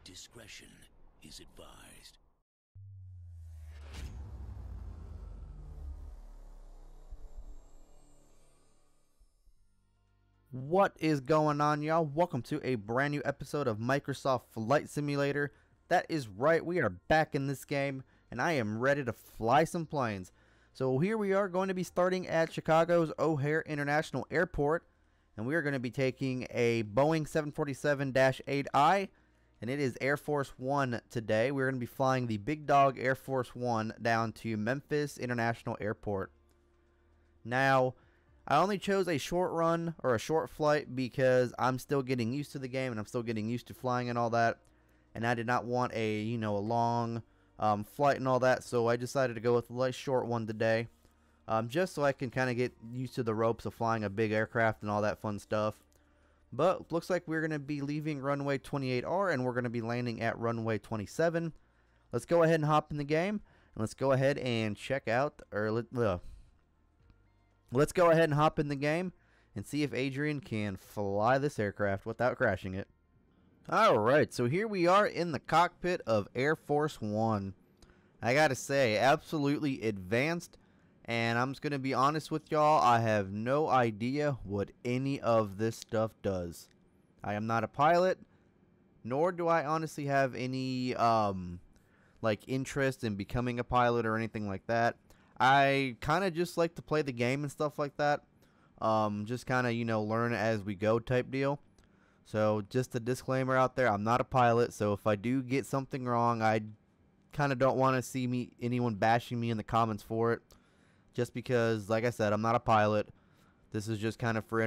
Discretion is advised. What is going on, y'all? Welcome to a brand new episode of Microsoft Flight Simulator. That is right, we are back in this game, and I am ready to fly some planes. So here we are going to be starting at Chicago's O'Hare International Airport, and we are going to be taking a Boeing 747-8I, and it is Air Force One today. We're going to be flying the Big Dog Air Force One down to Memphis International Airport. Now, I only chose a short run or a short flight because I'm still getting used to the game and I'm still getting used to flying and all that. And I did not want a long flight and all that, so I decided to go with a light short one today, just so I can kind of get used to the ropes of flying a big aircraft and all that fun stuff. But looks like we're going to be leaving runway 28R and we're going to be landing at runway 27. Let's go ahead and hop in the game and let's go ahead and check out, or let's go ahead and hop in the game and see if Adrian can fly this aircraft without crashing it. Alright, so here we are in the cockpit of Air Force One. I gotta say, absolutely advanced, and I'm just gonna be honest with y'all, I have no idea what any of this stuff does. I am not a pilot, nor do I honestly have any like interest in becoming a pilot or anything like that. I kind of just like to play the game and stuff like that. Just kind of, learn as we go type deal. So just a disclaimer out there, I'm not a pilot, so if I do get something wrong, I kind of don't want to see anyone bashing me in the comments for it. Just because, like I said, I'm not a pilot. This is just kind of for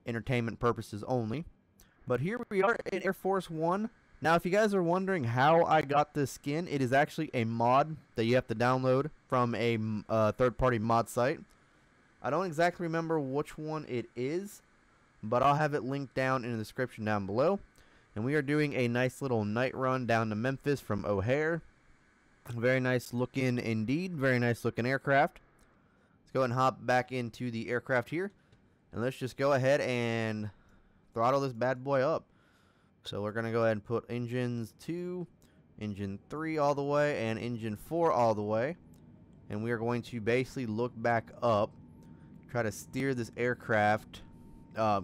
entertainment purposes only. But here we are in Air Force One. Now, if you guys are wondering how I got this skin, it is actually a mod that you have to download from a third-party mod site. I don't exactly remember which one it is, but I'll have it linked down in the description down below. And we are doing a nice little night run down to Memphis from O'Hare. Very nice looking indeed. Very nice looking aircraft. Let's go ahead and hop back into the aircraft here. And let's just go ahead and throttle this bad boy up. So we're going to go ahead and put engines 2, engine 3 all the way, and engine 4 all the way. And we are going to basically look back up, try to steer this aircraft,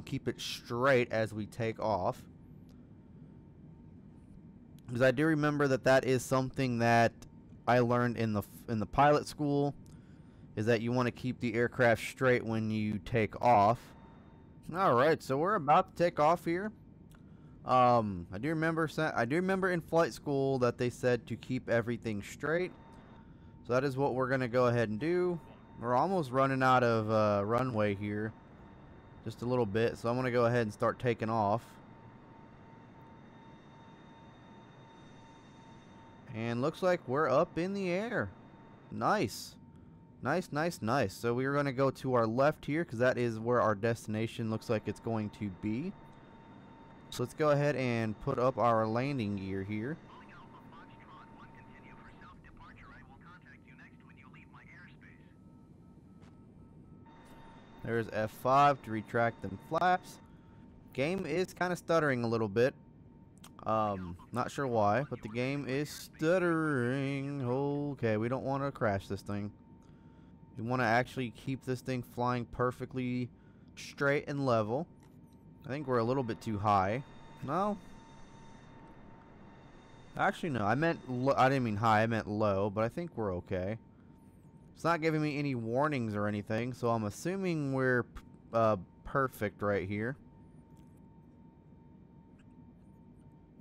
keep it straight as we take off. Because I do remember that is something that I learned in the pilot school, is that you want to keep the aircraft straight when you take off. Alright, so we're about to take off here. I do remember in flight school that they said to keep everything straight. So that is what we're going to go ahead and do. We're almost running out of runway here. Just a little bit. So I'm going to go ahead and start taking off. And looks like we're up in the air. Nice. Nice, nice, nice. So we're going to go to our left here because that is where our destination looks like it's going to be. So let's go ahead and put up our landing gear here. There's F5 to retract them flaps. Game is kind of stuttering a little bit. Not sure why, but the game is stuttering. Okay, we don't want to crash this thing. We want to actually keep this thing flying perfectly straight and level. I think we're a little bit too high. No. Actually, no. I didn't mean high. I meant low, but I think we're okay. It's not giving me any warnings or anything, so I'm assuming we're perfect right here.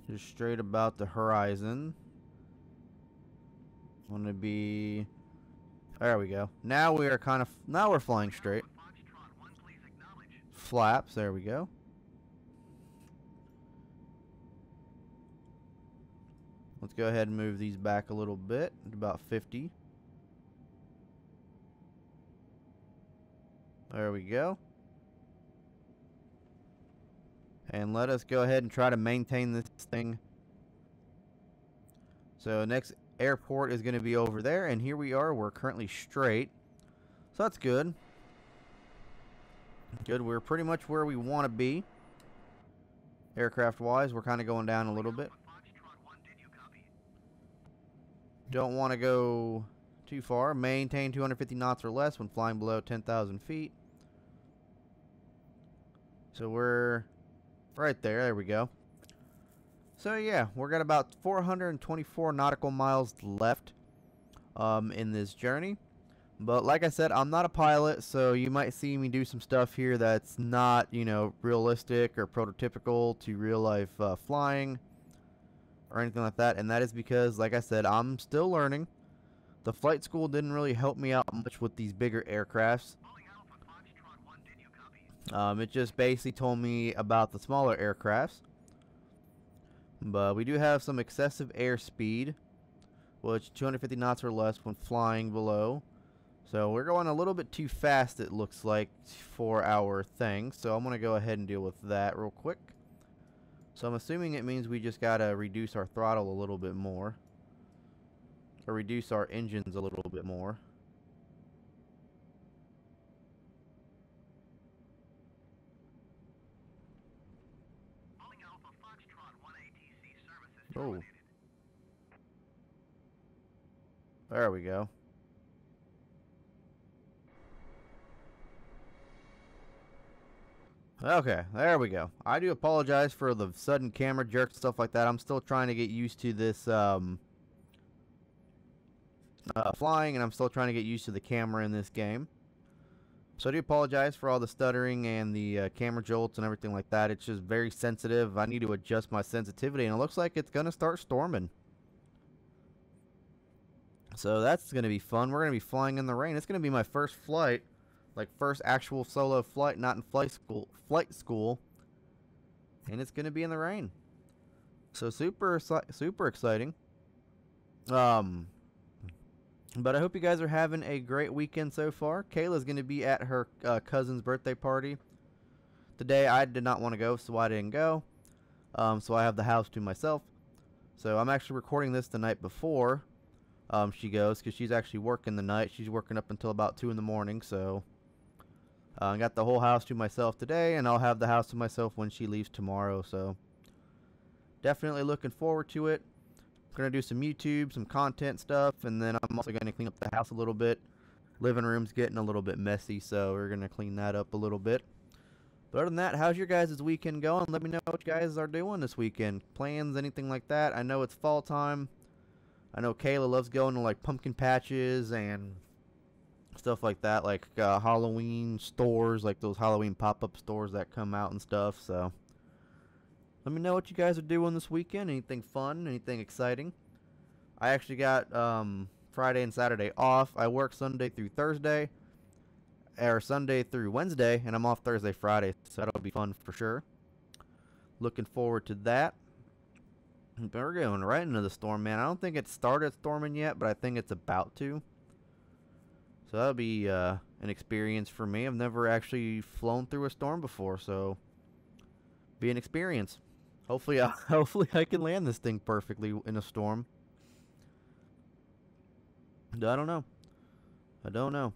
Just straight about the horizon. Want to be... There we go. Now we are now we're flying straight. Flaps. There we go. Let's go ahead and move these back a little bit, about 50. There we go. And let us go ahead and try to maintain this thing. So next airport is going to be over there, and here we are. We're currently straight. So that's good. Good, we're pretty much where we want to be. Aircraft wise, we're kind of going down a little bit. Don't want to go too far. Maintain 250 knots or less when flying below 10,000 feet. So we're right there. There we go. So yeah, we're got about 424 nautical miles left in this journey. But like I said, I'm not a pilot, so you might see me do some stuff here that's not, you know, realistic or prototypical to real life flying or anything like that. And that is because, like I said, I'm still learning. The flight school didn't really help me out much with these bigger aircrafts. It just basically told me about the smaller aircrafts. But we do have some excessive airspeed, which 250 knots or less when flying below. So we're going a little bit too fast, it looks like, for our thing. So I'm going to go ahead and deal with that real quick. So I'm assuming it means we just got to reduce our throttle a little bit more. Or reduce our engines a little bit more. Oh. There we go. Okay, there we go. I do apologize for the sudden camera jerk and stuff like that. I'm still trying to get used to this flying, and I'm still trying to get used to the camera in this game. So I do apologize for all the stuttering and the camera jolts and everything like that. It's just very sensitive. I need to adjust my sensitivity, and it looks like it's going to start storming. So that's going to be fun. We're going to be flying in the rain. It's going to be my first flight, like first actual solo flight, not in flight school. And it's going to be in the rain. So super exciting. But I hope you guys are having a great weekend so far. Kayla's going to be at her cousin's birthday party today. I did not want to go, so I didn't go. So I have the house to myself. So I'm actually recording this the night before she goes, because she's actually working the night. She's working up until about 2 in the morning. So I got the whole house to myself today, and I'll have the house to myself when she leaves tomorrow. So definitely looking forward to it. Gonna do some YouTube, some content stuff, and then I'm also gonna clean up the house a little bit. Living room's getting a little bit messy, so we're gonna clean that up a little bit. But other than that, how's your guys' weekend going? Let me know what you guys are doing this weekend. Plans, anything like that? I know it's fall time. I know Kayla loves going to like pumpkin patches and stuff like that, like Halloween stores, like those Halloween pop-up stores that come out and stuff. So let me know what you guys are doing this weekend. Anything fun? Anything exciting? I actually got Friday and Saturday off. I work Sunday through Thursday, or Sunday through Wednesday, and I'm off Thursday, Friday. So that'll be fun for sure. Looking forward to that. But we're going right into the storm, man. I don't think it started storming yet, but I think it's about to. So that'll be an experience for me. I've never actually flown through a storm before, so be an experience. Hopefully I can land this thing perfectly in a storm. I don't know.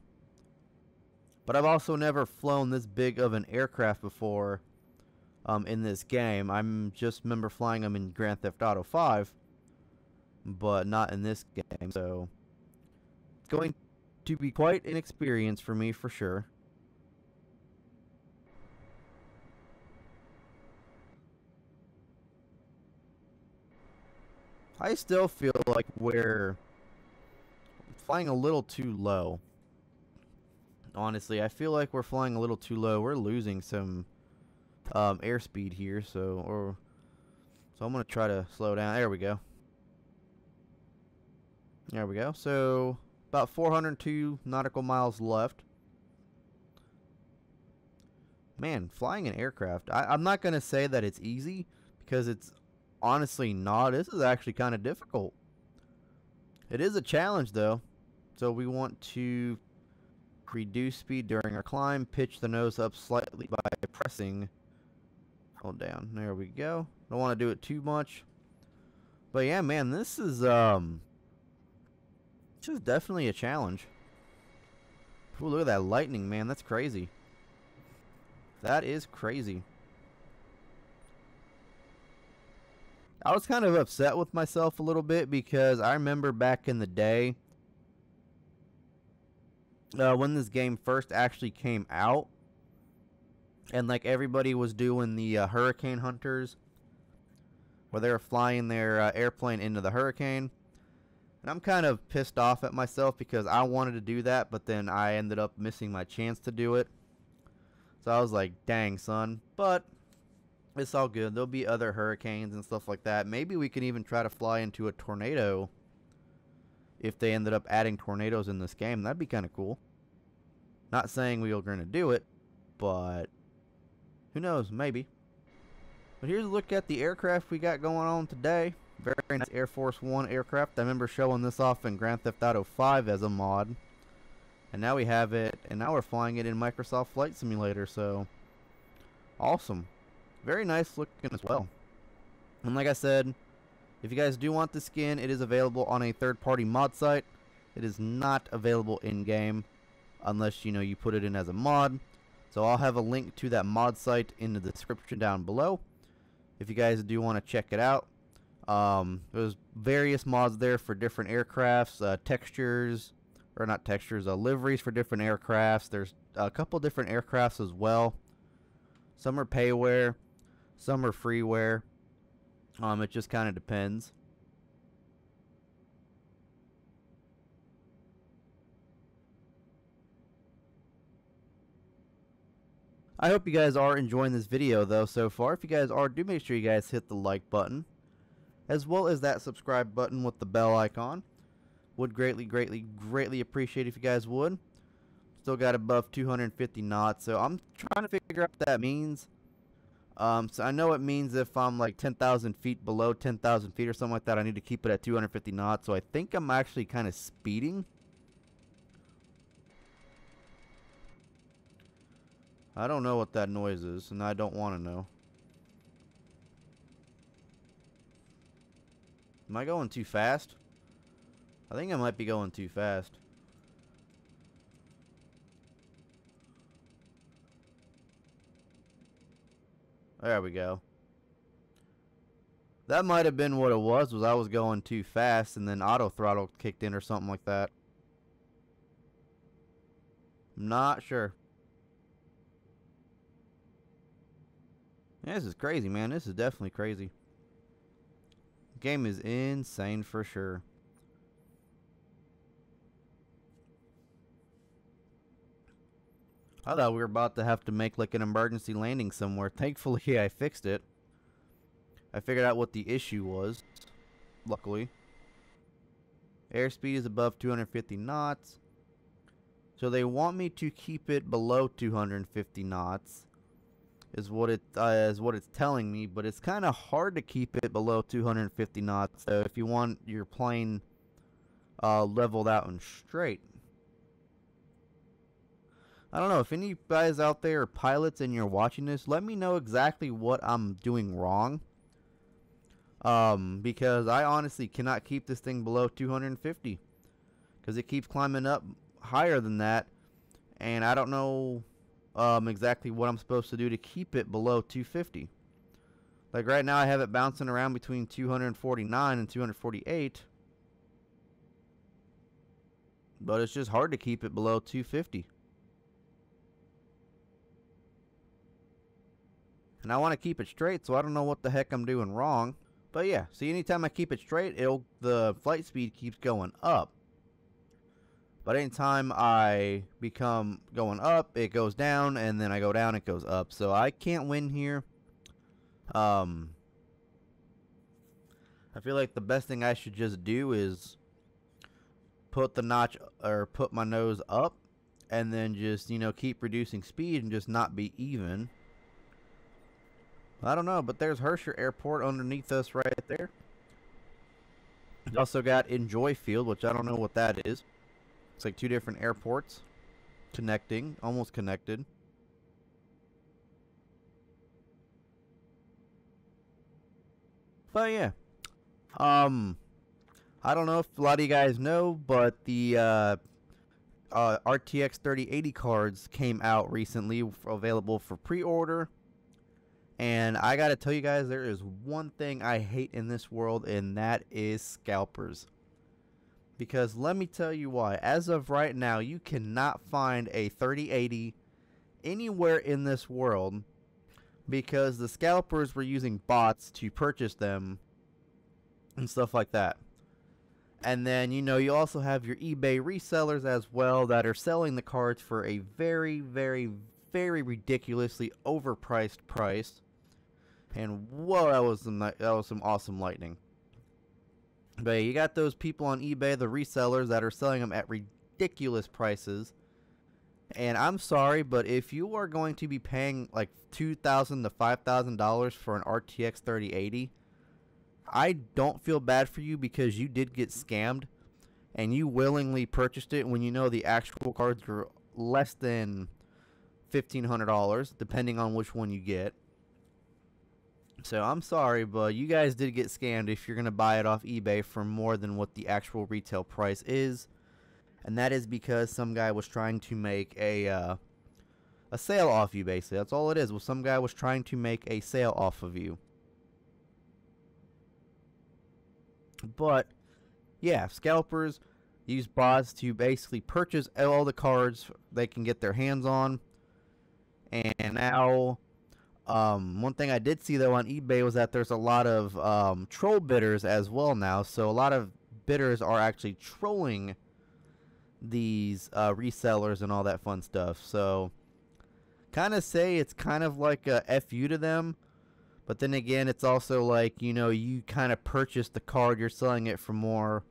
But I've also never flown this big of an aircraft before in this game. I'm just remember flying them in Grand Theft Auto 5, but not in this game. So it's going to be quite an experience for me for sure. I still feel like we're flying a little too low. Honestly, I feel like we're flying a little too low. We're losing some airspeed here, so I'm gonna try to slow down. There we go. There we go. So about 402 nautical miles left. Man, flying an aircraft. I'm not gonna say that it's easy, because it's honestly not. This is actually kind of difficult. It is a challenge though. So we want to reduce speed during our climb, pitch the nose up slightly by pressing hold down. There we go. Don't want to do it too much. But yeah, man, this is definitely a challenge. Ooh, look at that lightning, man. That's crazy. That is crazy. I was kind of upset with myself a little bit because I remember back in the day when this game first actually came out, and like everybody was doing the hurricane hunters, where they were flying their airplane into the hurricane. And I'm kind of pissed off at myself because I wanted to do that, but then I ended up missing my chance to do it. So I was like, dang, son. But it's all good. There'll be other hurricanes and stuff like that. Maybe we can even try to fly into a tornado if they ended up adding tornadoes in this game. That'd be kind of cool. Not saying we are going to do it, but who knows? Maybe. But here's a look at the aircraft we got going on today. Very nice Air Force One aircraft. I remember showing this off in Grand Theft Auto 5 as a mod. And now we have it, and now we're flying it in Microsoft Flight Simulator, so awesome. Very nice looking as well. And like I said, if you guys do want the skin, it is available on a third-party mod site. It is not available in-game unless, you know, you put it in as a mod. So I'll have a link to that mod site in the description down below if you guys do want to check it out. There's various mods there for different aircrafts, textures, or not textures, liveries for different aircrafts. There's a couple different aircrafts as well. Some are payware, some are freeware. It just kind of depends. I hope you guys are enjoying this video though so far. If you guys are, do make sure you guys hit the like button, as well as that subscribe button with the bell icon. Would greatly appreciate if you guys would. Still got above 250 knots, so I'm trying to figure out what that means. So I know it means if I'm like 10,000 feet below 10,000 feet or something like that, I need to keep it at 250 knots. So I think I'm actually kind of speeding. I don't know what that noise is, and I don't want to know. Am I going too fast? I think I might be going too fast. There we go. That might have been what it was I was going too fast and then auto throttle kicked in or something like that. Not sure. Yeah, this is crazy, man. This is definitely crazy. The game is insane for sure. I thought we were about to have to make like an emergency landing somewhere. Thankfully, I fixed it. I figured out what the issue was, luckily. Airspeed is above 250 knots. So they want me to keep it below 250 knots. Is what it's telling me, but it's kind of hard to keep it below 250 knots. So if you want your plane leveled out and straight. I don't know, if any guys out there are pilots and you're watching this, let me know exactly what I'm doing wrong. Because I honestly cannot keep this thing below 250. Because it keeps climbing up higher than that. And I don't know exactly what I'm supposed to do to keep it below 250. Like right now I have it bouncing around between 249 and 248. But it's just hard to keep it below 250. And I want to keep it straight, so I don't know what the heck I'm doing wrong. But yeah, see, anytime I keep it straight, the flight speed keeps going up. But anytime I become going up, it goes down, and then I go down, it goes up. So I can't win here. I feel like the best thing I should just do is put the notch, or put my nose up, and then just, you know, keep reducing speed and just not be even. I don't know, but there's Herscher Airport underneath us right there. We also got Enjoy Field, which I don't know what that is. It's like two different airports connecting, almost connected. But yeah, I don't know if a lot of you guys know, but the RTX 3080 cards came out recently, available for pre-order. And I gotta tell you guys, there is one thing I hate in this world, and that is scalpers. Because let me tell you why. As of right now, you cannot find a 3080 anywhere in this world because the scalpers were using bots to purchase them and stuff like that. And then, you know, you also have your eBay resellers as well that are selling the cards for a very, very, very ridiculously overpriced price. And whoa, that was some awesome lightning. But you got those people on eBay, the resellers, that are selling them at ridiculous prices. And I'm sorry, but if you are going to be paying like $2,000 to $5,000 for an RTX 3080, I don't feel bad for you because you did get scammed and you willingly purchased it when you know the actual cards are less than $1,500, depending on which one you get. So I'm sorry, but you guys did get scammed if you're going to buy it off eBay for more than what the actual retail price is. And that is because some guy was trying to make a sale off you, basically. That's all it is. Well, some guy was trying to make a sale off of you. But, yeah, scalpers use bots to basically purchase all the cards they can get their hands on. And now, one thing I did see, though, on eBay was that there's a lot of troll bidders as well now. So a lot of bidders are actually trolling these resellers and all that fun stuff. So, kind of say it's kind of like a FU to them. But then again, it's also like, you know, you kind of purchase the card, you're selling it for more.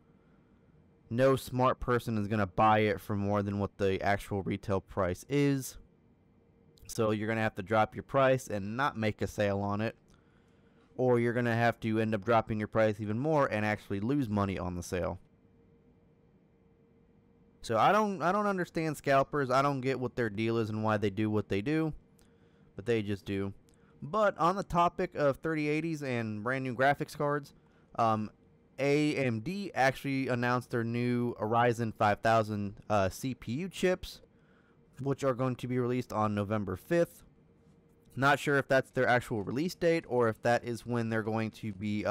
No smart person is going to buy it for more than what the actual retail price is. So you're going to have to drop your price and not make a sale on it. Or you're going to have to end up dropping your price even more and actually lose money on the sale. So I don't understand scalpers. I don't get what their deal is and why they do what they do. But they just do. But on the topic of 3080s and brand new graphics cards, AMD actually announced their new Ryzen 5000 CPU chips, which are going to be released on November 5th. Not sure if that's their actual release date or if that is when they're going to be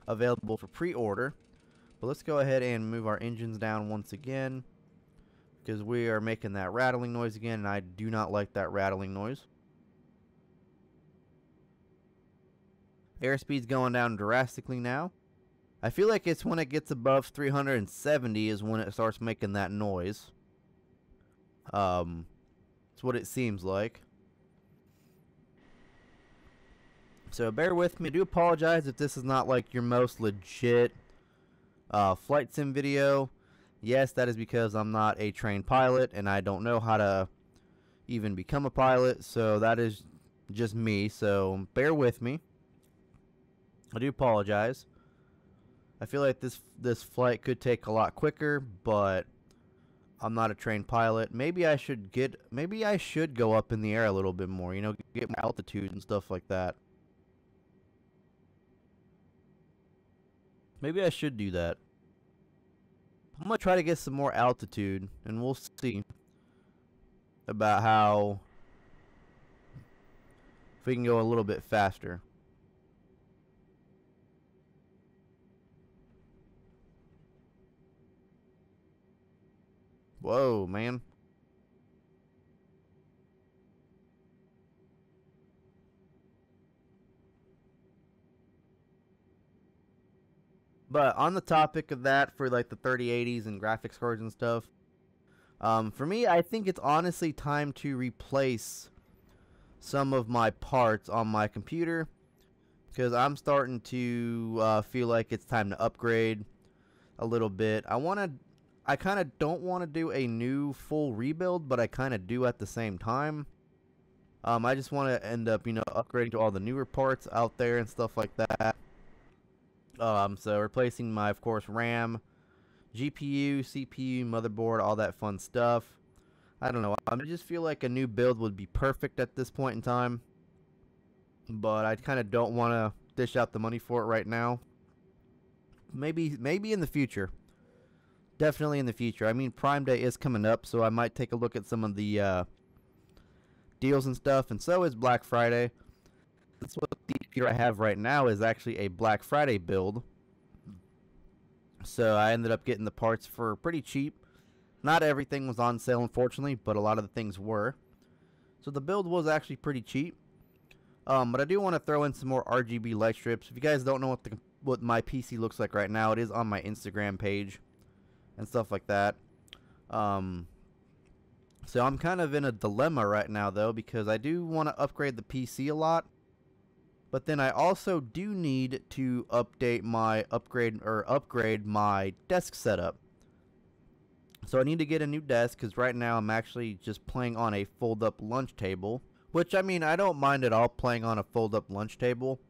available for pre-order. But let's go ahead and move our engines down once again, because we are making that rattling noise again, and I do not like that rattling noise. Airspeed's going down drastically now. I feel like it's when it gets above 370 is when it starts making that noise. It's what it seems like. So bear with me. I do apologize if this is not like your most legit flight sim video. Yes, that is because I'm not a trained pilot and I don't know how to even become a pilot, so that is just me, so bear with me. I do apologize. I feel like this flight could take a lot quicker, but I'm not a trained pilot. Maybe I should go up in the air a little bit more, you know, get more altitude and stuff like that. Maybe I should do that. I'm going to try to get some more altitude, and we'll see about how if we can go a little bit faster. Whoa, man. But on the topic of that, for like the 3080s and graphics cards and stuff, for me, I think it's honestly time to replace some of my parts on my computer, because I'm starting to feel like it's time to upgrade a little bit. I kind of don't want to do a new full rebuild, but I kind of do at the same time. I just want to end up, you know, upgrading to all the newer parts out there and stuff like that. So replacing my, of course, RAM, GPU, CPU, motherboard, all that fun stuff. I don't know. I just feel like a new build would be perfect at this point in time. But I kind of don't want to dish out the money for it right now. Maybe in the future. Definitely in the future. I mean, Prime Day is coming up, so I might take a look at some of the deals and stuff, and so is Black Friday. That's what the computer I have right now is actually a Black Friday build. So I ended up getting the parts for pretty cheap. Not everything was on sale, unfortunately, but a lot of the things were. So the build was actually pretty cheap. But I do want to throw in some more RGB light strips. If you guys don't know what my PC looks like right now, it is on my Instagram page and stuff like that. So I'm kind of in a dilemma right now, though, because I do want to upgrade the PC a lot. But then I also do need to upgrade my desk setup. So I need to get a new desk because right now I'm actually just playing on a fold-up lunch table. Which, I mean, I don't mind at all playing on a fold-up lunch table.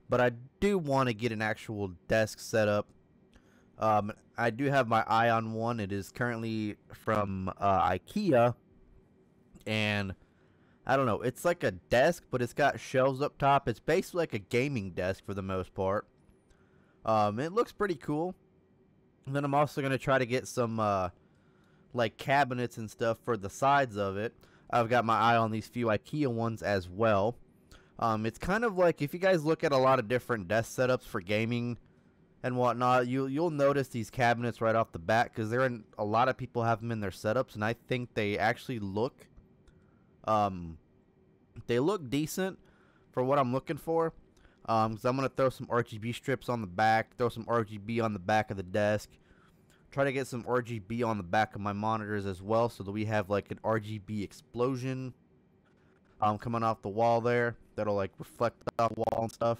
But I do want to get an actual desk setup. I do have my eye on one. It is currently from IKEA. And I don't know. It's like a desk, but it's got shelves up top. It's basically like a gaming desk for the most part. It looks pretty cool. And then I'm also going to try to get some like cabinets and stuff for the sides of it. I've got my eye on these few IKEA ones as well. It's kind of like if you guys look at a lot of different desk setups for gaming and whatnot, you'll notice these cabinets right off the bat because a lot of people have them in their setups, and I think they actually look decent for what I'm looking for. So I'm gonna throw some RGB strips on the back, throw some RGB on the back of the desk. Try to get some RGB on the back of my monitors as well, so that we have like an RGB explosion coming off the wall there. That'll like reflect off the wall and stuff.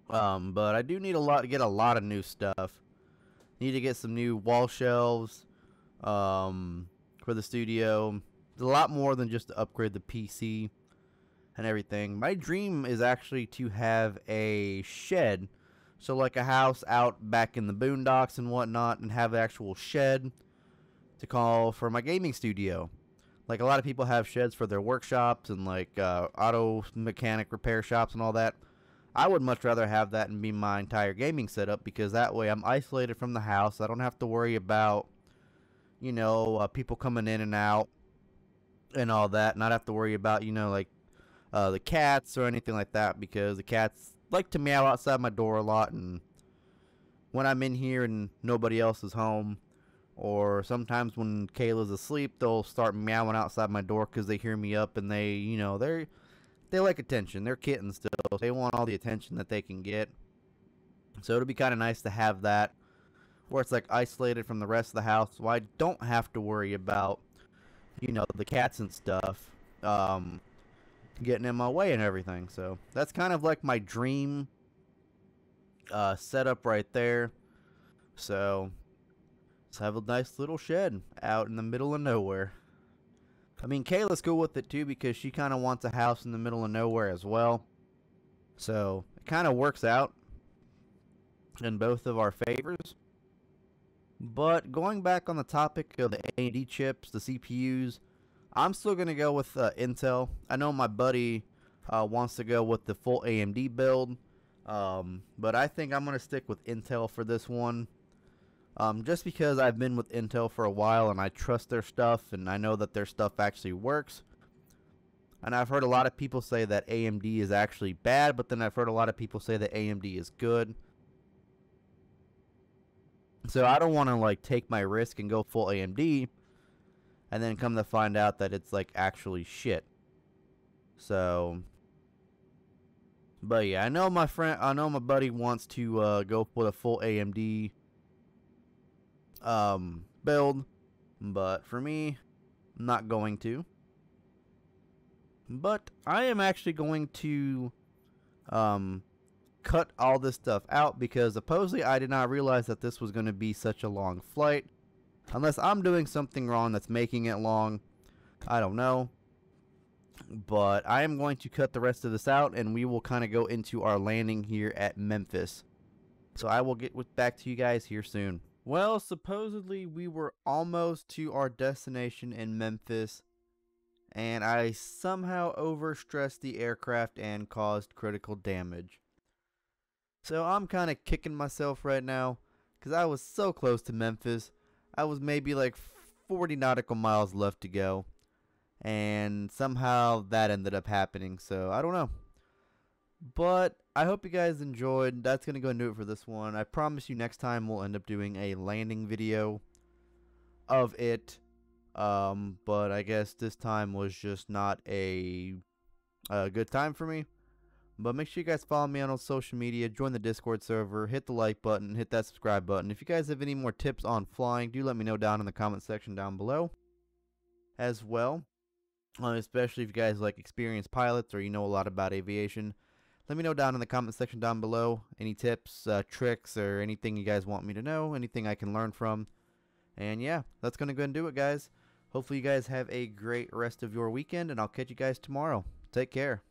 But I do need to get a lot of new stuff. Need to get some new wall shelves for the studio. There's a lot more than just to upgrade the PC and everything. My dream is actually to have a shed. So like a house out back in the boondocks and whatnot, and have an actual shed to call for my gaming studio. Like a lot of people have sheds for their workshops and like auto mechanic repair shops and all that. I would much rather have that and be my entire gaming setup, because that way I'm isolated from the house. I don't have to worry about, you know, people coming in and out and all that. Not have to worry about, you know, like the cats or anything like that, because the cats like to meow outside my door a lot, and when I'm in here and nobody else is home, or sometimes when Kayla's asleep, they'll start meowing outside my door because they hear me up, and they, you know, they like attention. They're kittens still. They want all the attention that they can get. So it'll be kind of nice to have that where it's like isolated from the rest of the house, so I don't have to worry about, you know, the cats and stuff getting in my way and everything. So that's kind of like my dream setup right there. So let's have a nice little shed out in the middle of nowhere. I mean, Kayla's cool with it too, because she kind of wants a house in the middle of nowhere as well. So it kind of works out in both of our favors. But going back on the topic of the AMD chips, the CPUs, I'm still going to go with Intel. I know my buddy wants to go with the full AMD build, but I think I'm going to stick with Intel for this one. Just because I've been with Intel for a while and I trust their stuff, and I know that their stuff actually works. And I've heard a lot of people say that AMD is actually bad, but then I've heard a lot of people say that AMD is good. So I don't want to like take my risk and go full AMD and then come to find out that it's like actually shit. So, but yeah, I know my buddy wants to go for the full AMD build, but for me, I'm not going to. But I am actually going to cut all this stuff out, because supposedly I did not realize that this was going to be such a long flight. Unless I'm doing something wrong that's making it long. I don't know. But I am going to cut the rest of this out, and we will kind of go into our landing here at Memphis. So I will get back to you guys here soon. Well, supposedly we were almost to our destination in Memphis, and I somehow overstressed the aircraft and caused critical damage. So I'm kind of kicking myself right now, because I was so close to Memphis. I was maybe like 40 nautical miles left to go, and somehow that ended up happening. So I don't know. But I hope you guys enjoyed. That's going to go and do it for this one. I promise you next time we'll end up doing a landing video of it. But I guess this time was just not a good time for me. But make sure you guys follow me on social media, join the Discord server, hit the like button, hit that subscribe button. If you guys have any more tips on flying, do let me know down in the comment section down below as well. Especially if you guys like experienced pilots or you know a lot about aviation. Let me know down in the comment section down below any tips, tricks, or anything you guys want me to know, anything I can learn from. And yeah, that's going to go and do it, guys. Hopefully you guys have a great rest of your weekend, and I'll catch you guys tomorrow. Take care.